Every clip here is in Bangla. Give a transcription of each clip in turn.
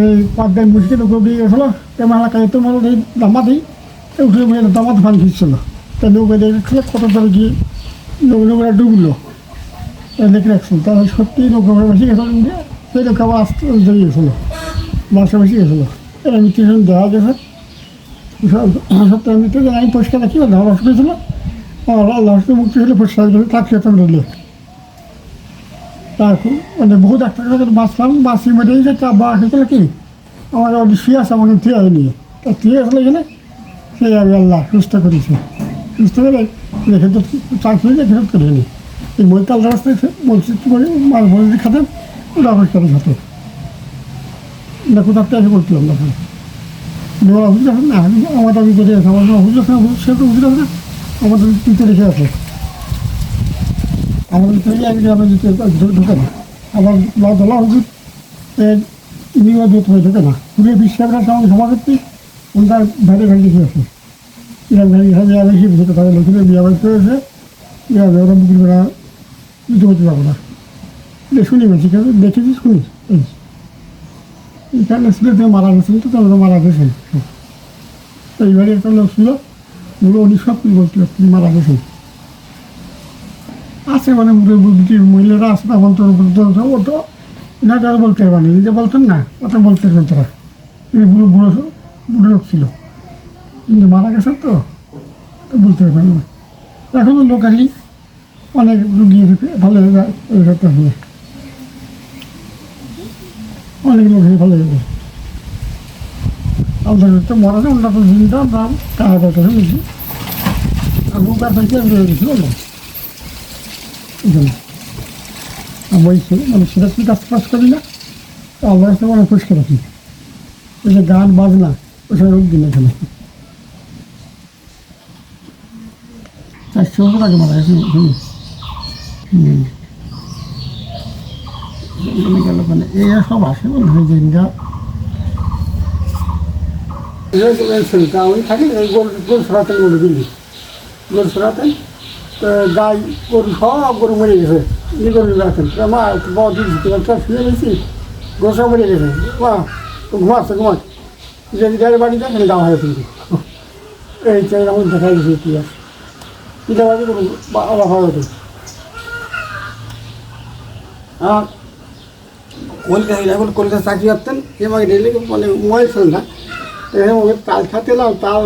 এই পাঁচদান মুশকিল উপর দিয়ে গেছিলো তেমন এলাকায় তো মানে এই দামাতেই উঠে দামাত ফান খিঁচছিল তা নৌকা দেখছিল কত ধরে গিয়ে নৌকা ডুবলো দেখে রাখছিল তাহলে সত্যি নৌকা বেশি গেছিল সেই নৌকা আবার আসতে জড়িয়ে গেছিলো বাসা বেশি গেছিলো এরা মৃত্যু দেওয়া গেছে সত্যি মৃত্যু আমি পরিষ্কার রাখি ধরা হসপিটাল আল্লাহ মুক্তি হলে পরিষ্কার করে থাকি তো রইলে তারপর মানে বহু ডাক্তার বাঁচলাম বাঁচি মেরে যেতে আবার আসলে কি আমার শুয়ে আছে আমাকে থিয়ে হয়নি তা থিয়ে আসলে গেলে সেই আমি আল্লাহ সুস্থ করেছি সুস্থ করে রেখে তো চাকরি রেখে করিনি এই বইতাল রাস্তায় বলছি করে মাছ ভরে খাতেন ওটা পরিষ্কার খাতে না কোথাও এসে করছিলাম না অফিস আছে না আমার দাবি করে আছে আমার অফিস আছে সে তো অফিস আছে না আমাদের পিতে রেখে আছে আমাদের থেকে এক গ্রামে ঢোকে না আমার ধলা হুজুর নিয়ে ঢোকে না পুরো বিশ্বাসরা সঙ্গে সমাজের ওনার ভারী ভারী দেখে আছে এরকম ভারী ভারী আমি শিখছি তাদের লোকের বিয়ে বাড়ি করেছে ওরা বিক্রি করা দিতে করতে পারবো না শুনি বলছি দেখেছি শুনি এইখানে ছিল থেকে মারা গেছিল তো তাহলে মারা গেছে এইবারে একটা লোক ছিল বলে উনি সব কিছু বলছিল তিনি মারা গেছেন আছে মানে মহিলারা আছে তখন তো ও তো এনাকে আর বলতে পারেনি নিজে বলতেন না ওটা বলতে পারেন তারা তিনি বুড়ো বুড়ো বুড়ো লোক ছিল কিন্তু মারা গেছেন তো বলতে পারেন না এখনও লোক আসি অনেক রুগী ভালো হয়ে যায় ওই সপ্তাহ হলে অনেক লোক ভালো হয়ে যায় আমাদের তো মরা যায় আমরা তো জিনিসটা দাম টাকা দরকার বুঝছি আর লোক আর থেকে রয়ে গেছিল না বলছি মানে সেটা কি কাজ পাস করি না আল্লাহ অনেক পরিষ্কার রাখি ওই যে গান বাজনা ওসব রোগ দিন এখানে 400 বছর আগে মারা গেছে গেল মানে এই সব আসে বলে দিনটা আমি থাকি গরু সরাতেন বলে দিল্লি গরু সরাতেন তো গাই গরু সব গরু মরে গেছে এই গরু রাখেন মা বাবা দিদি শুয়ে গেছি গরু সব মরে গেছে মা তো ঘুমাচ্ছে ঘুমাচ যে গাড়ি বাড়িতে এখানে যাওয়া হয় কিন্তু এই চাই আমার দেখা গেছে ইতিহাস এটা বাড়ি আবার হয় হতো আর কলকাতা এখন কলকাতা চাকরি করতেন এবার ডেলি মানে মোবাইল ছিল না এখানে ওকে তাল খাতে এলাম তাল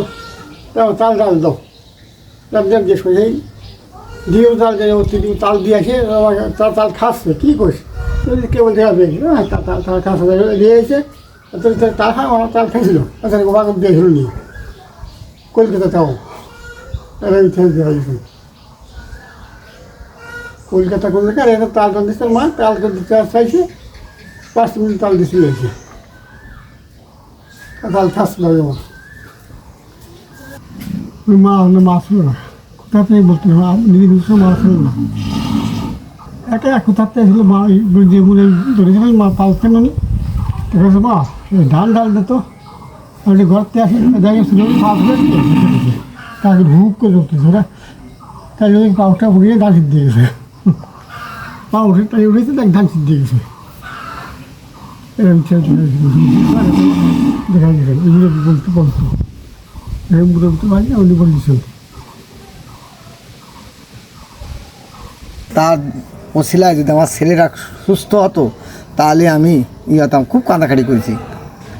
তাল ডাল দাও দেখ যে সোজাই দিয়েও তাল যায় তাল দিয়ে আসে তাল খাচ্ছে কী করিস কে বলতে হবে তাল খাচ্ছে দিয়ে এসে তাল খা আমার তাল খাইছিল আচ্ছা ওকে দিয়েছিল নিয়ে কলকাতাতেও কলকাতা কলকাতা এটা তাল টাল দিচ্ছে মা তাল দিতে চাইছে 5 মিনিট তাল দিছিল এসে তাল খাচ্ছিল আমার মা মাছ ছিল না কোথাতে বলতে নিজে দুশো মাছ ছিল না একে কোথাতে ছিল মা যে বলে ধরেছিলেন মা পালতেন উনি দেখেছে মা ধান ডাল দিত আমি ঘরতে আসি দেখেছিল মাছ তাকে ভুক করে উঠতেছে ওরা তাই ওই পাউটা উড়িয়ে ধান সিদ্ধ দিয়ে গেছে পা উঠে তাই উঠেছে তাকে ধান সিদ্ধ দিয়ে গেছে এরকম দেখা গেছে এগুলো বলতো এরকম বলতে পারি না উনি বলেছেন তার ওসিলায় যদি আমার ছেলেরা সুস্থ হতো তাহলে আমি হতাম খুব কাঁদাকাটি করেছি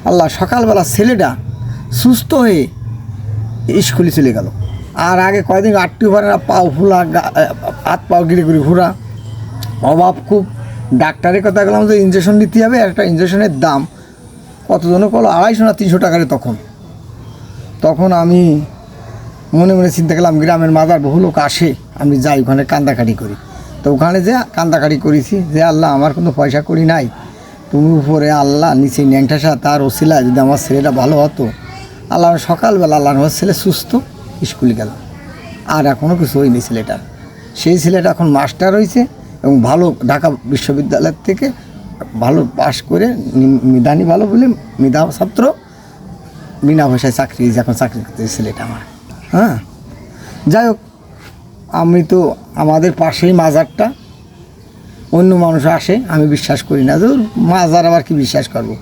আল্লাহ সকালবেলা ছেলেটা সুস্থ হয়ে স্কুলে চলে গেল আর আগে কয়েকদিন আটটি পারে না পাও ফুলা হাত পাও গিরে ঘুরে ঘোরা অভাব খুব ডাক্তারের কথা গেলাম যে ইঞ্জেকশন নিতে হবে একটা ইঞ্জেকশনের দাম কতজনে করলো 250 না 300 টাকারে তখন আমি মনে মনে চিন্তা করলাম গ্রামের মাদার বহু লোক আসে আমি যাই ওখানে কান্দাকাটি করি তো ওখানে যে কান্দাকাটি করেছি যে আল্লাহ আমার কোনো পয়সা করি নাই তুমি উপরে আল্লাহ নিচে ন্যাংটাসা তার ওসিলা যদি আমার ছেলেটা ভালো হতো আল্লাহ সকালবেলা আল্লাহ আমার ছেলে সুস্থ স্কুলে গেল আর এখনও কিছু হয়নি ছেলেটার সেই ছেলেটা এখন মাস্টার হয়েছে এবং ভালো ঢাকা বিশ্ববিদ্যালয়ের থেকে ভালো পাশ করে মেধানি ভালো বলে মেধা ছাত্র বিনা পয়সায় চাকরি এখন চাকরি করতে ছেলেটা আমার হ্যাঁ যাই হোক আমি তো আমাদের পাশেই মাজারটা অন্য মানুষ আসে আমি বিশ্বাস করি না যে মাজার আবার কি বিশ্বাস করবো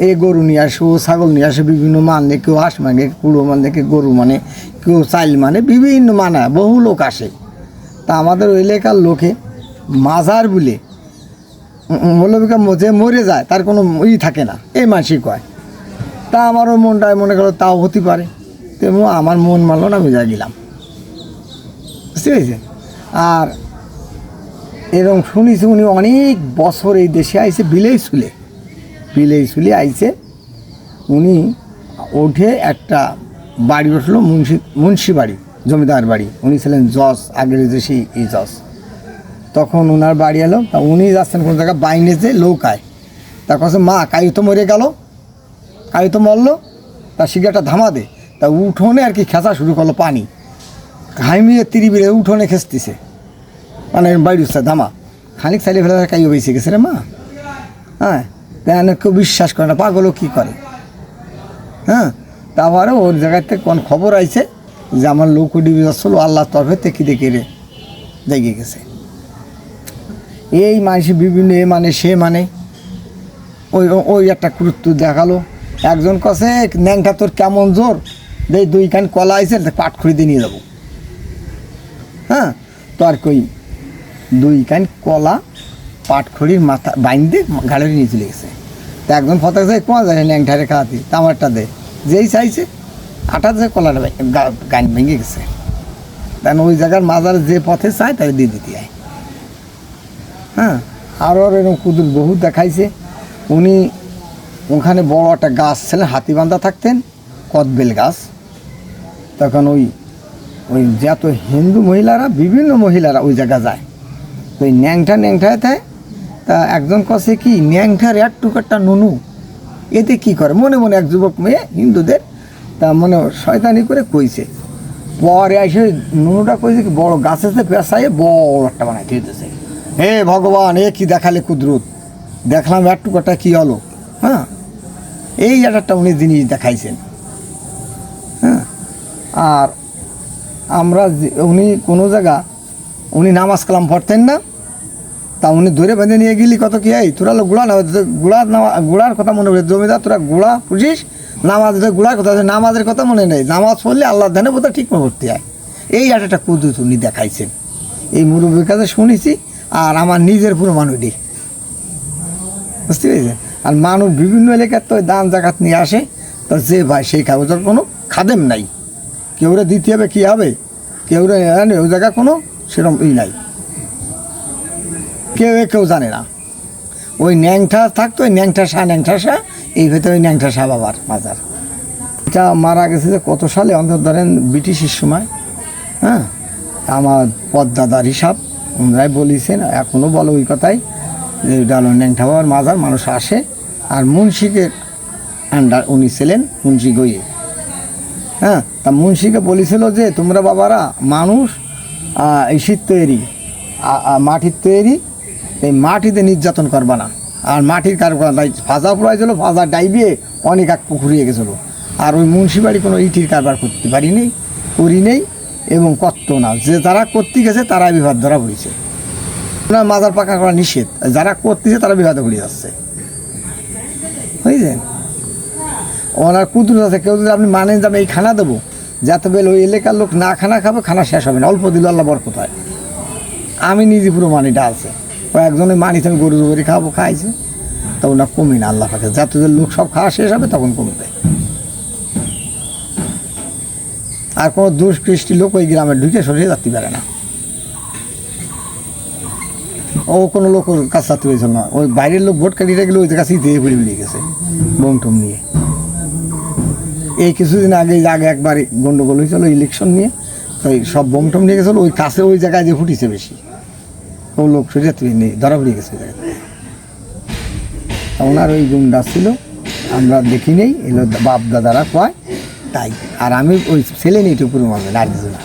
এ গরু নিয়ে আসে, ও ছাগল নিয়ে আসে, বিভিন্ন মানে, কেউ হাঁস মানে, কুড়ো মানে, কেউ গরু মানে, কেউ চাইল মানে, বিভিন্ন মানে বহু লোক আসে। তা আমাদের ওই এলাকার লোকে মাজার বলে মৌলবিকা যে মরে যায় তার কোনো থাকে না, এই মাসি কয়। তা আমারও মনটায় মনে করো তাও হতে পারে, তেমন আমার মন মানলো না, আমি যা গেলাম, বুঝতে পেরেছে। আর এরকম শুনেছি উনি অনেক বছর এই দেশে আইসে, বিলেই চুলে আইসে। উনি ওঠে একটা বাড়ি উঠলো, মুন্সি বাড়ি, জমিদার বাড়ি। উনি ছিলেন জজ, আগের দেশেই এই জজ। তখন ওনার বাড়ি এলো, তা উনি যাচ্ছেন কোন জায়গায় বাইনে যে লৌকায়। তার কাছে মা কায়ু তো মরে গেল, কায়ু তো মরলো, তার সিগারেটটা ধামা দে। তা উঠোনে আর কি খেঁচা শুরু করলো, পানি ঘামিয়ে তিরিবিরে উঠোনে খেঁচতেছে, মানে বাড়ি উঠছে ধামা। খানিক চাইলে ফেলে কাইও বেঁচে গেছে রে মা। হ্যাঁ, তাই কেউ বিশ্বাস করে না, পাগলও কী করে। হ্যাঁ, তারপরে ওর জায়গাতে কোন খবর আইছে যে আমার লোক ডিবি যাচ্ছিল, আল্লাহ তরফে থেকে দেখে রে জেগে গেছে। এই মানুষ বিভিন্ন এ মানে সে মানে ওই ওই একটা গুরুত্ব দেখালো। একজন কাছে ন্যাংটা তোর কেমন জোর, দেখ 2 কান কলা আইসে, পাট খুঁড়ি দিয়ে নিয়ে যাবো। হ্যাঁ, তো আর কই 2 কান কলা পাট খড়ির মাথা বাইন্দে ঘাড়ে নিয়ে চলে গেছে। তা একজন ফতাক যায়, কোয়া যায় ন্যাংটারে খাওয়াতে, তামারটা দে, যেই চাইছে আটা যে কলাটা গান ভেঙে গেছে। কারণ ওই জায়গার মাজার যে পথে চায় তাই দিয়ে দিতে হয়। হ্যাঁ, আরও এরকম কুদুর বহুত দেখাইছে। উনি ওখানে বড় একটা গাছ ছিলেন, হাতিবান্ধা থাকতেন, কদবেল গাছ। তখন ওই যত হিন্দু মহিলারা, বিভিন্ন মহিলারা ওই জায়গা যায়, তো ওই ন্যাংটায় থাকে। তা একজন কাছে কি ন্যাংটার এক টুকারটা নুনু, এতে কি করে মনে মনে এক যুবক মেয়ে হিন্দুদের, তা মনে শয়তানি করে কইছে। পরে এসে নুনুটা কইছে কি বড় গাছেতে পেঁচাইয়ে বড় একটা বানাই দিতেছে। হে ভগবান, এ কি দেখালে কুদরত, দেখলাম এক টুকারটা কী হলো। হ্যাঁ, এই একটা উনি জিনিস দেখাইছেন। হ্যাঁ, আর আমরা উনি কোনো জায়গা উনি নামাজ কালাম পড়তেন না, তা উনি ধরে বেঁধে নিয়ে গেলি কত কি এই তোরা গুড়া না গুড়ার কথা মনে পড়ে, জমিদার তোরা গুড়া পুষিস, নামাজ গুড়ার কথা, নামাজের কথা মনে নেই, নামাজ পড়লে আল্লাহ ধ্যানে বোধ ঠিক করতে হয়। এই একটা কুদরত উনি দেখাইছেন, এই মুরব্বীর কাছে শুনেছি। আর আমার নিজের পুরো মানুষটি, বুঝতে পেরেছেন। আর মানুষ বিভিন্ন এলাকার তো দান জাকাত নিয়ে আসে, তো যে ভাই সেই কাগজের কোনো খাদেম নাই, কেউরে দিতে হবে কী হবে, কেউরে ওই জায়গা কোনো সেরকম নাই, কেউ জানে না। ওই ন্যাংটা থাকতো, ওই ন্যাংটা শাহ, এই ভেতরে ওই ন্যাংটা শাহ বাবার মাজার। এটা মারা গেছে যে কত সালে, অন্তত ধরেন ব্রিটিশের সময়। হ্যাঁ, আমার পদ্মাদার হিসাব ওনারাই বলেছেন, এখনও বলো ওই কথাই, যে ওইটা হলো ন্যাংটা বাবার মাজার। মানুষ আসে, আর মুন্সিকে আন্ডার উনি ছিলেন, মুন্সি গইয়ে। হ্যাঁ, তা মুন্সিকে বলেছিল যে তোমরা বাবারা মানুষ ইসির তৈরি, মাটির তৈরি, এই মাটিতে নির্যাতন করবা না। আর মাটির কারবার ফাজা পড়াইছিল, ফাজা ডাইবিয়ে অনেক এক পুকুরিয়ে গেছিলো। আর ওই মুন্সিবাড়ি কোনো ইটির কারবার করতে করি নেই এবং করত না। যে যারা করতে গেছে তারা বিবাদ ধরা পড়েছে। ওনার মাজার পাকা করা নিষেধ, যারা করতেছে তারা বিবাদে পড়ে যাচ্ছে, বুঝলেন। ওনার কুদরত আছে, কেউ যদি আপনি মানেন যে আমি এই খানা দেবো, যাতে বেল ওই এলাকার লোক না খানা খাবে, খানা শেষ হবে না, অল্প দিল আল্লাহ বরকত হয়। আমি নিজে পুরো মানিটা আছে, ও একজনের মানিতে আমি গরু জবরি খাবো, খাইছে, তা ওনার কমে না আল্লাহ পাকে, যাতে লোক সব খাওয়া শেষ হবে তখন কমবে। আর কোনো দুষ্কৃষ্টি লোক ওই গ্রামে ঢুকে সরিয়ে যাতে পারে না, ও কোনো লোক ওর কাছে যাতে পেয়েছিল না। ওই বাইরের লোক ভোট কাটিয়ে গেলে ওই কাছেই দিয়ে পড়ে বেরিয়ে গেছে বোম টোম নিয়ে। এই কিছুদিন আগে একবার গন্ডগোল হয়েছিল ইলেকশন নিয়ে, তো সব বোম টোম নিয়ে গেছিলো ওই কাছে, ওই জায়গায় যে ফুটিছে বেশি, ও লোক সরিয়ে নেই, ধরা পড়ে গেছে ওই জায়গাতে। ওনার ওই গুন্ডা ছিল, আমরা দেখি নেই, এলো বাপ দাদারা কয় তাই। আর আমি ওই ছেলে নেই, একটু পুরো মানবেন আর কিছু না।